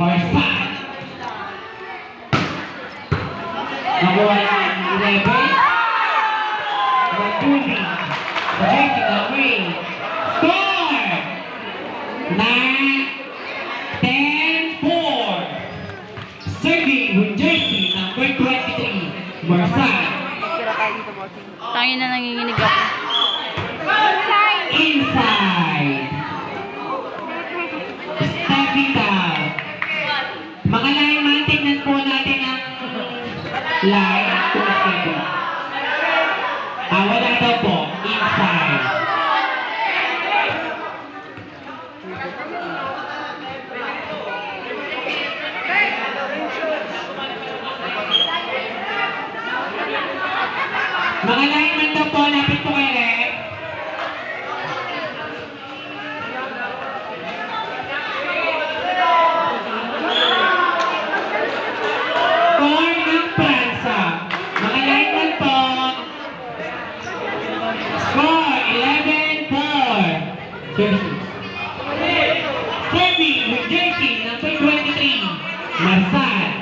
Marsal. Nakuha ng 11. Matuli. Projecting away. Score! 9, 10-4. Serving with jersey number 23. Marsal. Tangin na nanginginig ako. Inside. Stepping down. Mga lineman, tingnan po natin ang line kung stable. Wala daw po. Inside. Mga lineman daw po, lapit po kayo rin. Score ng Pransa. Mga lineman po. Score 11-4. Serving with jersey number 23. Marsal.